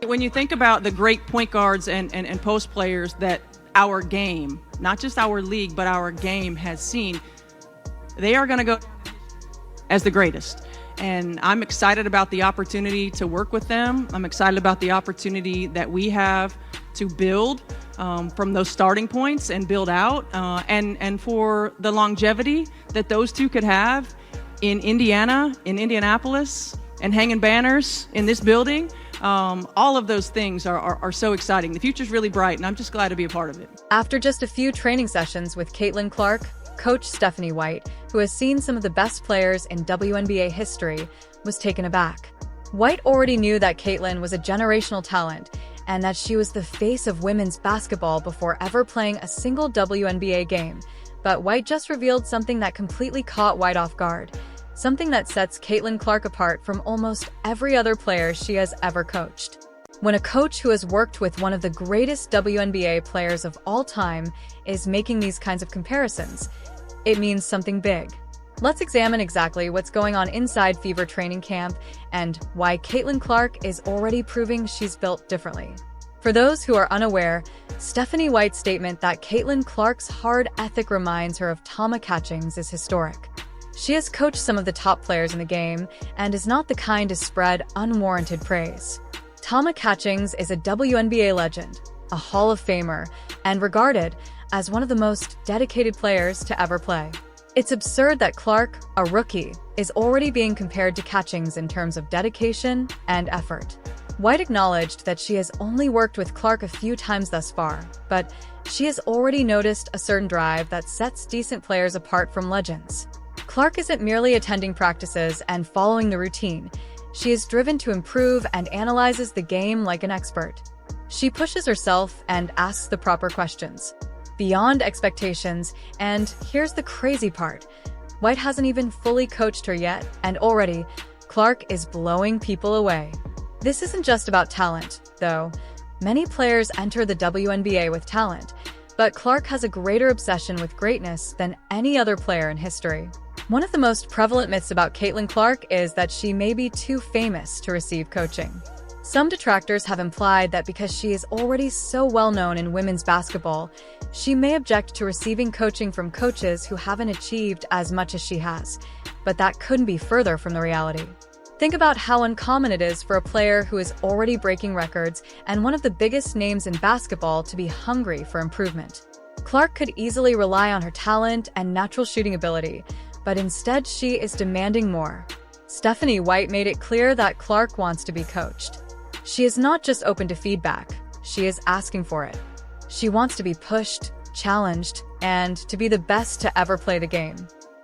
When you think about the great point guards and post players that our game, not just our league, but our game has seen, they are going to go as the greatest. And I'm excited about the opportunity to work with them. I'm excited about the opportunity that we have to build from those starting points and build out, and for the longevity that those two could have in Indiana, in Indianapolis, and hanging banners in this building. All of those things are so exciting. The future's really bright, and I'm just glad to be a part of it. After just a few training sessions with Caitlin Clark, Coach Stephanie White, who has seen some of the best players in WNBA history, was taken aback. White already knew that Caitlin was a generational talent and that she was the face of women's basketball before ever playing a single WNBA game. But White just revealed something that completely caught White off guard, something that sets Caitlin Clark apart from almost every other player she has ever coached. When a coach who has worked with one of the greatest WNBA players of all time is making these kinds of comparisons, it means something big. Let's examine exactly what's going on inside Fever training camp and why Caitlin Clark is already proving she's built differently. For those who are unaware, Stephanie White's statement that Caitlin Clark's hard ethic reminds her of Tama Catchings is historic. She has coached some of the top players in the game and is not the kind to spread unwarranted praise. Tama Catchings is a WNBA legend, a Hall of Famer, and regarded as one of the most dedicated players to ever play. It's absurd that Clark, a rookie, is already being compared to Catchings in terms of dedication and effort. White acknowledged that she has only worked with Clark a few times thus far, but she has already noticed a certain drive that sets decent players apart from legends. Clark isn't merely attending practices and following the routine. She is driven to improve and analyzes the game like an expert. She pushes herself and asks the proper questions, beyond expectations, and here's the crazy part. White hasn't even fully coached her yet, and already, Clark is blowing people away. This isn't just about talent, though. Many players enter the WNBA with talent, but Clark has a greater obsession with greatness than any other player in history. One of the most prevalent myths about Caitlin Clark is that she may be too famous to receive coaching. Some detractors have implied that because she is already so well known in women's basketball, she may object to receiving coaching from coaches who haven't achieved as much as she has. But that couldn't be further from the reality. Think about how uncommon it is for a player who is already breaking records and one of the biggest names in basketball to be hungry for improvement. Clark could easily rely on her talent and natural shooting ability, but instead she is demanding more. Stephanie White made it clear that Clark wants to be coached. She is not just open to feedback, she is asking for it. She wants to be pushed, challenged, and to be the best to ever play the game.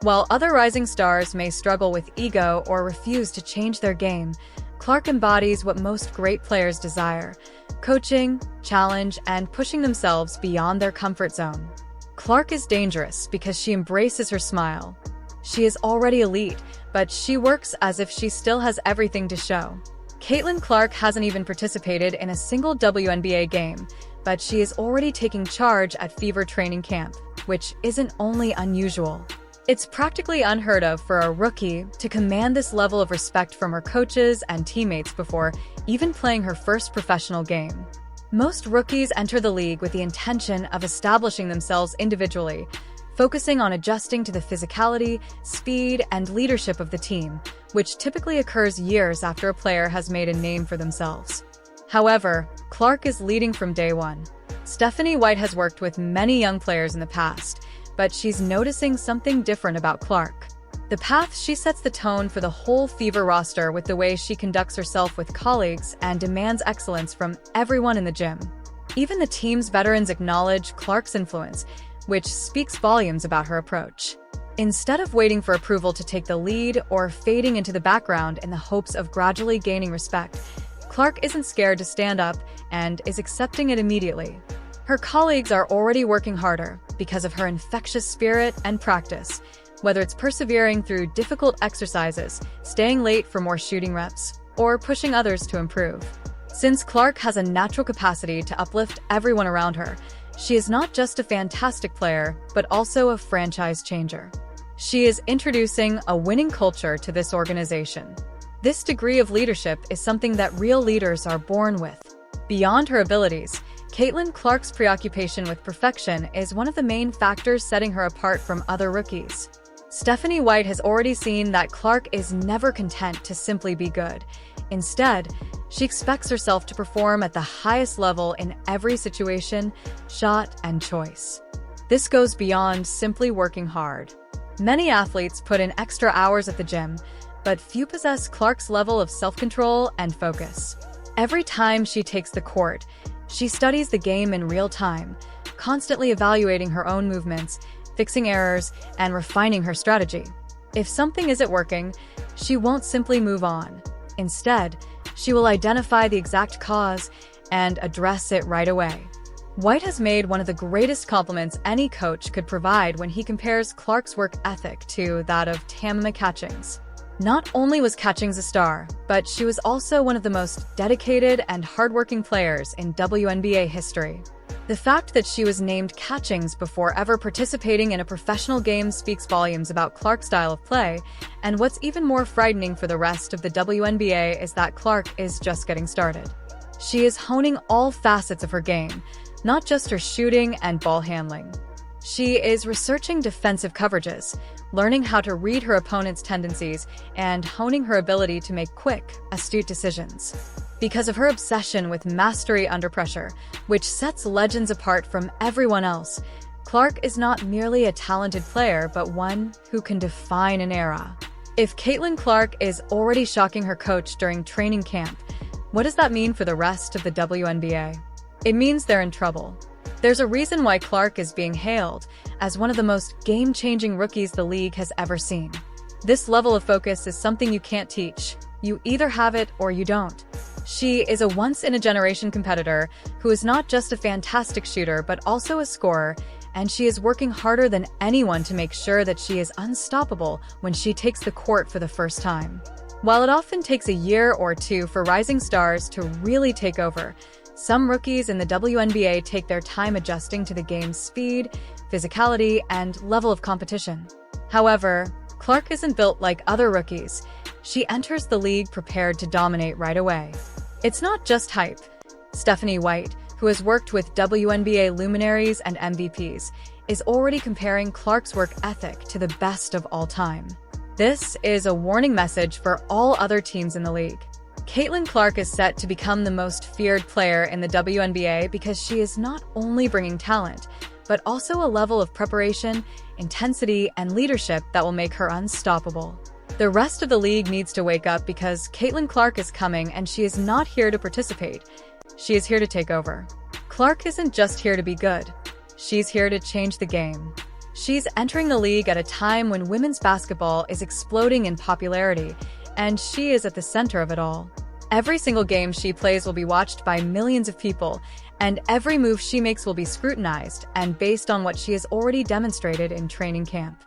While other rising stars may struggle with ego or refuse to change their game, Clark embodies what most great players desire: coaching, challenge, and pushing themselves beyond their comfort zone. Clark is dangerous because she embraces her smile. She is already elite, but she works as if she still has everything to show. Caitlin Clark hasn't even participated in a single WNBA game, but she is already taking charge at Fever training camp, which isn't only unusual. It's practically unheard of for a rookie to command this level of respect from her coaches and teammates before even playing her first professional game. Most rookies enter the league with the intention of establishing themselves individually, focusing on adjusting to the physicality, speed, and leadership of the team, which typically occurs years after a player has made a name for themselves. However, Clark is leading from day one. Stephanie White has worked with many young players in the past, but she's noticing something different about Clark. The path she sets the tone for the whole Fever roster with the way she conducts herself with colleagues and demands excellence from everyone in the gym. Even the team's veterans acknowledge Clark's influence, which speaks volumes about her approach. Instead of waiting for approval to take the lead or fading into the background in the hopes of gradually gaining respect, Clark isn't scared to stand up and is accepting it immediately. Her colleagues are already working harder because of her infectious spirit and practice, whether it's persevering through difficult exercises, staying late for more shooting reps, or pushing others to improve. Since Clark has a natural capacity to uplift everyone around her, she is not just a fantastic player, but also a franchise changer. She is introducing a winning culture to this organization. This degree of leadership is something that real leaders are born with. Beyond her abilities, Caitlin Clark's preoccupation with perfection is one of the main factors setting her apart from other rookies. Stephanie White has already seen that Clark is never content to simply be good. Instead, she expects herself to perform at the highest level in every situation, shot, and choice. This goes beyond simply working hard. Many athletes put in extra hours at the gym, but few possess Clark's level of self-control and focus. Every time she takes the court, she studies the game in real time, constantly evaluating her own movements, fixing errors, and refining her strategy. If something isn't working, she won't simply move on. Instead, she will identify the exact cause and address it right away. White has made one of the greatest compliments any coach could provide when he compares Clark's work ethic to that of Tamima Catchings. Not only was Catchings a star, but she was also one of the most dedicated and hardworking players in WNBA history. The fact that she was named Catchings before ever participating in a professional game speaks volumes about Clark's style of play, and what's even more frightening for the rest of the WNBA is that Clark is just getting started. She is honing all facets of her game, not just her shooting and ball handling. She is researching defensive coverages, learning how to read her opponent's tendencies, and honing her ability to make quick, astute decisions. Because of her obsession with mastery under pressure, which sets legends apart from everyone else, Clark is not merely a talented player, but one who can define an era. If Caitlin Clark is already shocking her coach during training camp, what does that mean for the rest of the WNBA? It means they're in trouble. There's a reason why Clark is being hailed as one of the most game-changing rookies the league has ever seen. This level of focus is something you can't teach. You either have it or you don't. She is a once-in-a-generation competitor who is not just a fantastic shooter but also a scorer, and she is working harder than anyone to make sure that she is unstoppable when she takes the court for the first time. While it often takes a year or two for rising stars to really take over, some rookies in the WNBA take their time adjusting to the game's speed, physicality, and level of competition. However, Clark isn't built like other rookies. She enters the league prepared to dominate right away. It's not just hype. Stephanie White, who has worked with WNBA luminaries and MVPs, is already comparing Clark's work ethic to the best of all time. This is a warning message for all other teams in the league. Caitlin Clark is set to become the most feared player in the WNBA because she is not only bringing talent, but also a level of preparation, intensity, and leadership that will make her unstoppable. The rest of the league needs to wake up because Caitlin Clark is coming and she is not here to participate. She is here to take over. Clark isn't just here to be good. She's here to change the game. She's entering the league at a time when women's basketball is exploding in popularity, and she is at the center of it all. Every single game she plays will be watched by millions of people, and every move she makes will be scrutinized and based on what she has already demonstrated in training camp.